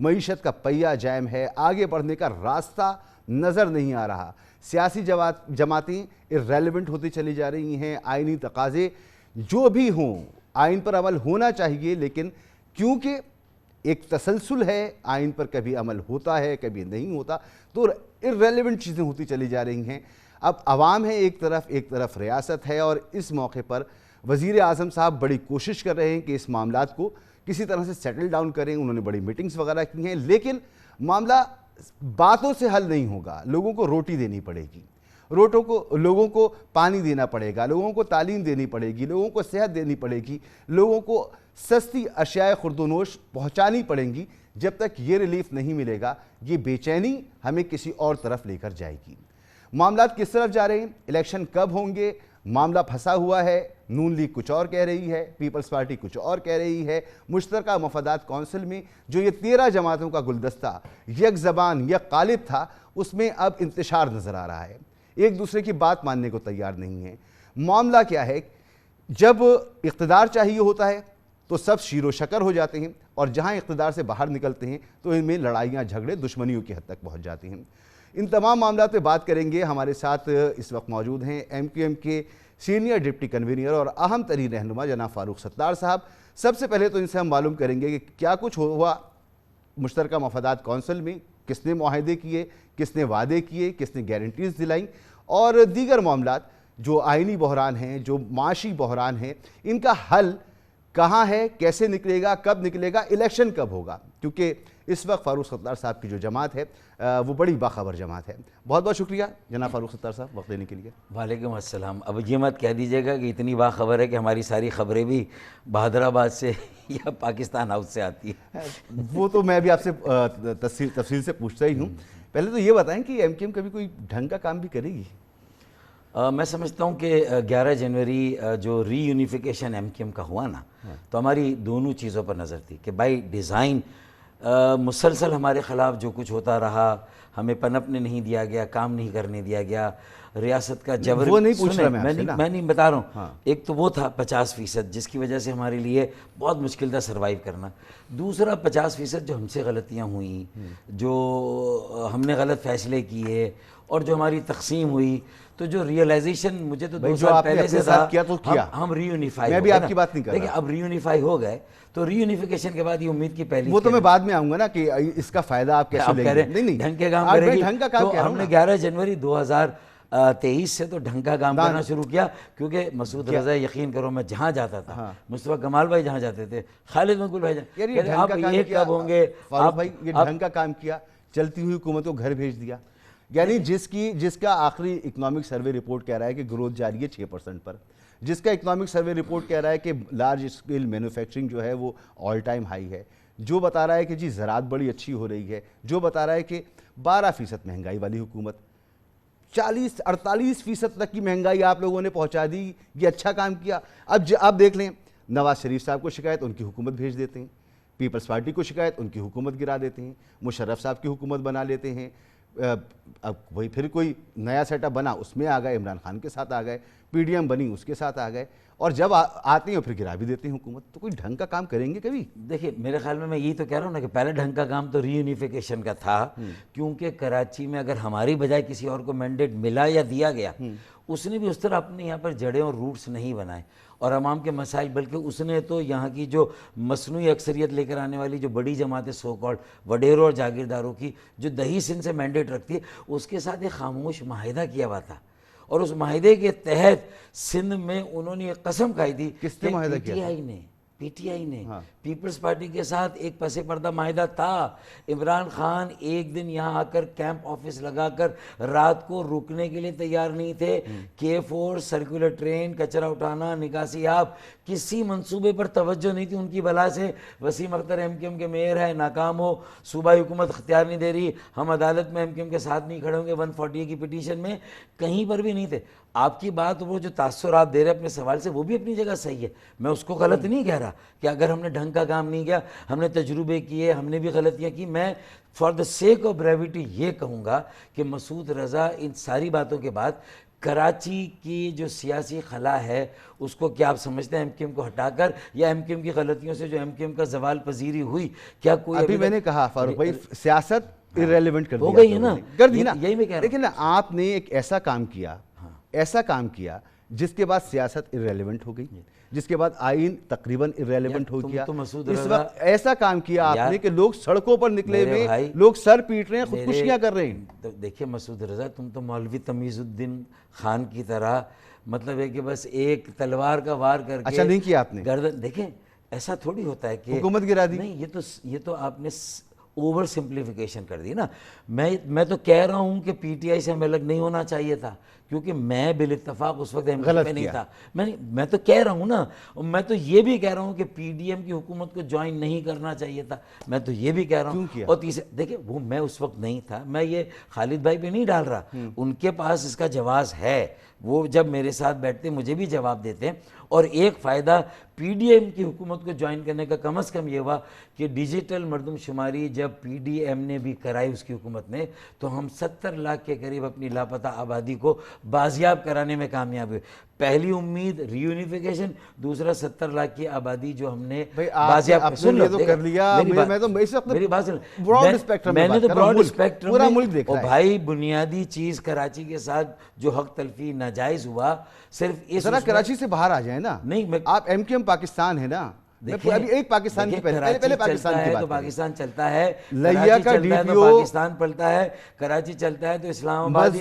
معیشت کا پہیہ جام ہے، آگے بڑھنے کا راستہ نظر نہیں آ رہا، سیاسی جماعتیں irrelevant ہوتی چلی جا رہی ہیں، آئینی تقاضے جو بھی ہوں آئین پر عمل ہونا چاہیے، لیکن کیونکہ ایک تسلسل ہے، آئین پر کبھی عمل ہوتا ہے کبھی نہیں ہوتا، تو irrelevant چیزیں ہوتی چلی جا رہی ہیں۔ اب عوام ہے ایک طرف ریاست ہے، اور اس موقع پر وزیر اعظم صاحب بڑی کوشش کر رہے ہیں کہ اس معاملات کو کسی طرح سے سیٹل ڈاؤن کریں، انہوں نے بڑی میٹنگز وغیرہ کی ہیں، لیکن معاملہ باتوں سے حل نہیں ہوگا، لوگوں کو روٹی دینی پڑے گی، لوگوں کو پانی دینا پڑے گا، لوگوں کو تعلیم دینی پڑے گی، لوگوں کو صحت دینی پڑے گی، لوگوں کو سستی اشیاء خورد و نوش پہنچانی پڑیں گی۔ جب تک یہ ریلیف نہیں ملے گا، یہ بے چینی ہمیں کسی اور طرف لے کر جائے گی۔ معاملات کس طرف جا رہے ہیں، الیکشن کب ہوں گے، معاملہ پھنسا ہوا ہے، نون لیگ کچھ اور کہہ رہی ہے، پیپلز پارٹی کچھ اور کہہ رہی ہے۔ مشترکہ مفادات کونسل میں جو یہ 13 جماعتوں کا گلدستہ یک زبان یک قالب تھا، اس میں اب انتشار نظر آ رہا ہے، ایک دوسرے کی بات ماننے کو تیار نہیں ہے۔ معاملہ کیا ہے، جب اقتدار چاہیے ہوتا ہے تو سب شیر و شکر ہو جاتے ہیں، اور جہاں اقتدار سے باہر نکلتے ہیں تو ان میں لڑائیاں جھگڑے دشمنیوں کی حد تک پہنچ جاتی ہیں۔ ان تمام معاملات پہ بات کریں گے۔ ہمارے ساتھ اس وقت موجود ہیں ایم کیو ایم کے سینئر ڈپٹی کنوینر اور اہم ترین رہنما جناب فاروق ستار صاحب۔ سب سے پہلے تو ان سے ہم معلوم کریں گے کہ کیا کچھ ہوا مشترکہ مفادات کونسل میں، کس نے معاہدے کیے، کس نے وعدے کیے، کس نے گارنٹیز دلائیں، اور دیگر معاملات جو آئینی بحران ہیں، جو معاشی بحران ہیں، ان کا حل کہاں ہے، کیسے نکلے گا، کب نکلے گا، الیکشن کب ہوگا، کیونکہ اس وقت فاروق ستار صاحب کی جو جماعت ہے وہ بڑی باخبر جماعت ہے۔ بہت بہت شکریہ جناب فاروق ستار صاحب وقت دینے کے لیے۔ وعلیکم السلام۔ اب یہ مت کہہ دیجیے گا کہ اتنی باخبر ہے کہ ہماری ساری خبریں بھی بہادر آباد سے یا پاکستان ہاؤس سے آتی ہیں۔ وہ تو میں بھی آپ سے تفصیل سے پوچھتا ہی ہوں۔ پہلے تو یہ بتائیں کہ ایم کیو ایم کبھی کوئی ڈھنگ کا کام بھی کرے گی؟ میں سمجھتا ہوں کہ 11 جنوری جو ری یونیفیکیشن ایم کیو ایم کا ہوا نا، تو ہماری دونوں چیزوں پر نظر تھی کہ بائی ڈیزائن مسلسل ہمارے خلاف جو کچھ ہوتا رہا، ہمیں پنپنے نہیں دیا گیا، کام نہیں کرنے دیا گیا، ریاست کا جبر۔ وہ نہیں پوچھ رہا میں نہیں بتا رہا ہوں۔ ایک تو وہ تھا 50%، جس کی وجہ سے ہمارے لیے بہت مشکل تھا سروائیو کرنا۔ دوسرا 50% جو ہم سے غلطیاں ہوئیں، جو ہم نے غلط فیصلے کیے، اور جو ہماری تقسیم ہوئی، تو جو ریئلائزیشن مجھے تو 2 سال پہلے سے تھا، ہم ری یونیفائی، میں بھی آپ کی بات نہیں کر رہا، لیکن اب ری یونیفائی ہو گئے، تو ری یونیفیکیشن کے بعد یہ امید کی پہلی، وہ تو میں بعد میں آؤں گا نا کہ اس کا فائدہ آپ کیسے لیں گے۔ نہیں ڈھنگ کے کام کرے گی، تو ہم نے 11 جنوری 2023 سے تو ڈھنگ کا کام کرنا شروع کیا، کیونکہ مسعود رضا، یقین کرو میں جہاں جاتا تھا، مصطفیٰ کمال بھائی جہاں جاتے تھے، خالد مقبول بھائی آپ یہ کب ہوں گے، فاروق بھائی یہ ڈھنگ کا کام کیا، چلتی ہوئی حکومت کو گھر بھیج دیا، یعنی جس کا آخری اکنامک سروے رپورٹ کہہ رہا ہے کہ گروتھ جاری ہے 6% پر، جس کا اکنامک سروے رپورٹ کہہ رہا ہے کہ لارج اسکیل مینوفیکچرنگ جو ہے وہ آل ٹائم ہائی ہے، جو بتا رہا ہے کہ جی زراعت بڑی اچھی ہو رہی ہے، جو بتا رہا ہے کہ 12% مہنگائی والی حکومت، 40-48% تک کی مہنگائی آپ لوگوں نے پہنچا دی، یہ اچھا کام کیا۔ اب آپ دیکھ لیں، نواز شریف صاحب کو شکایت، ان کی حکومت بھیج دیتے ہیں، پیپلز پارٹی کو شکایت، ان کی حکومت گرا دیتے ہیں، مشرف صاحب کی حکومت بنا لیتے ہیں، اب وہی پھر کوئی نیا سیٹ اپ بنا، اس میں آ گئے، عمران خان کے ساتھ آ گئے، پی ڈی ایم بنی اس کے ساتھ آ گئے، اور جب آتے ہیں پھر گرا بھی دیتے ہیں حکومت۔ تو کوئی ڈھنگ کا کام کریں گے کبھی؟ دیکھیے میرے خیال میں یہی تو کہہ رہا ہوں نا کہ پہلے ڈھنگ کا کام تو ری یونیفیکیشن کا تھا، کیونکہ کراچی میں اگر ہماری بجائے کسی اور کو مینڈیٹ ملا یا دیا گیا، اس نے بھی اس طرح اپنے یہاں پر جڑیں اور روٹس نہیں بنائے اور عوام کے مسائل، بلکہ اس نے تو یہاں کی جو مصنوعی اکثریت لے کر آنے والی جو بڑی جماعتیں سو کالڈ وڈیروں اور جاگیرداروں کی جو دہی سندھ سے مینڈیٹ رکھتی ہے، اس کے ساتھ ایک خاموش معاہدہ کیا ہوا تھا، اور اس معاہدے کے تحت سندھ میں انہوں نے ایک قسم کھائی تھی، کس نے معاہدہ کیا؟ پی ٹی آئی نے پیپلز پارٹی کے ساتھ ایک پس پردہ معاہدہ تھا۔ عمران خان ایک دن یہاں آ کر کیمپ آفس لگا کر رات کو رکنے کے لیے تیار نہیں تھے، K4 سرکولر ٹرین، کچرا اٹھانا، نکاسی آب، کسی منصوبے پر توجہ نہیں تھی ان کی بلا سے۔ Waseem Akhtar M Q M کے میئر ہے، ناکام ہو، صوبائی حکومت اختیار نہیں دے رہی، ہم عدالت میں ایم کیو ایم کے ساتھ نہیں کھڑے ہوں گے، 140 کی پٹیشن میں، کہیں پر بھی نہیں تھے۔ آپ کی بات، وہ جو تاثر آپ دے رہے اپنے سوال سے، وہ بھی اپنی جگہ صحیح ہے، میں اس کو غلط نہیں کہہ رہا کہ اگر ہم نے ڈھنگ کا کام نہیں کیا، ہم نے تجربے کیے، ہم نے بھی غلطیاں کی۔ میں for the sake of brevity یہ کہوں گا کہ مسعود رضا ان ساری باتوں کے بعد کراچی کی جو سیاسی خلا ہے اس کو کیا آپ سمجھتے ہیں ایم کیو ایم کو ہٹا کر یا ایم کیو ایم کی غلطیوں سے جو ایم کیو ایم کا زوال پذیری ہوئی کیا کوئی ابھی میں نے کہا فاروق بھائی سیاست irrelevant کر ہو دیا گئی ہے نا، کر دی نا، یہی میں کہہ رہا ہوں۔ لیکن آپ نے ایک ایسا کام کیا جس کے بعد سیاست irrelevant ہو گئی، جس کے بعد آئین تقریباً irrelevant ہو گیا۔ اس وقت ایسا کام کیا آپ نے کہ لوگ سڑکوں پر نکلے ہوئے، لوگ سر پیٹ رہے ہیں، خودکشیاں کر رہے ہیں۔ دیکھیں مسعود رضا، تم تو مولوی تمیز الدین خان کی طرح مطلب ہے کہ بس ایک تلوار کا وار کر کے اچھا نہیں کیا آپ نے، گردن، دیکھیں ایسا تھوڑی ہوتا ہے کہ حکومت گرا دی۔ نہیں، یہ تو آپ نے اوور سمپلیفیکیشن کر دی نا۔ میں تو کہہ رہا ہوں کہ پی ٹی آئی سے ہمیں الگ نہیں ہونا چاہیے تھا، کیونکہ میں بالاتفاق اس وقت ایم کیو پہ نہیں تھا۔ میں تو کہہ رہا ہوں نا، میں تو یہ بھی کہہ رہا ہوں کہ پی ڈی ایم کی حکومت کو جوائن نہیں کرنا چاہیے تھا، میں تو یہ بھی کہہ رہا ہوں۔ اور تیسرے دیکھیں، وہ میں اس وقت نہیں تھا، میں یہ خالد بھائی پہ نہیں ڈال رہا، ان کے پاس اس کا جواز ہے، وہ جب میرے ساتھ بیٹھتے مجھے بھی جواب دیتے ہیں۔ اور ایک فائدہ پی ڈی ایم کی حکومت کو جوائن کرنے کا کم از کم یہ ہوا کہ ڈیجیٹل مردم شماری جب پی ڈی ایم نے بھی کرائی اس کی حکومت نے، تو ہم 70 لاکھ کے قریب اپنی لاپتہ آبادی کو بازیاب کرانے میں کامیاب ہوئے۔ پہلی امید ری یونیفیکیشن، دوسرا 70 لاکھ کی آبادی جو ہم نے بازیاب سن لو کر لیا۔ میری بات سن، براڈ اسپیکٹرم میں نے تو براڈ اسپیکٹرم پورا ملک دیکھ رہا ہے۔ بھائی بنیادی چیز کراچی کے ساتھ جو حق تلفی ناجائز ہوا، صرف اس ذرا کراچی سے باہر آ جائیں نا، نہیں آپ ایم کیو ایم پاکستان ہے نا، ابھی ایک پاکستان کی پہلے پاکستان کی بات، تو پاکستان چلتا ہے، لیا کا ڈی پی او پاکستان پلتا ہے، کراچی چلتا ہے تو اسلام آباد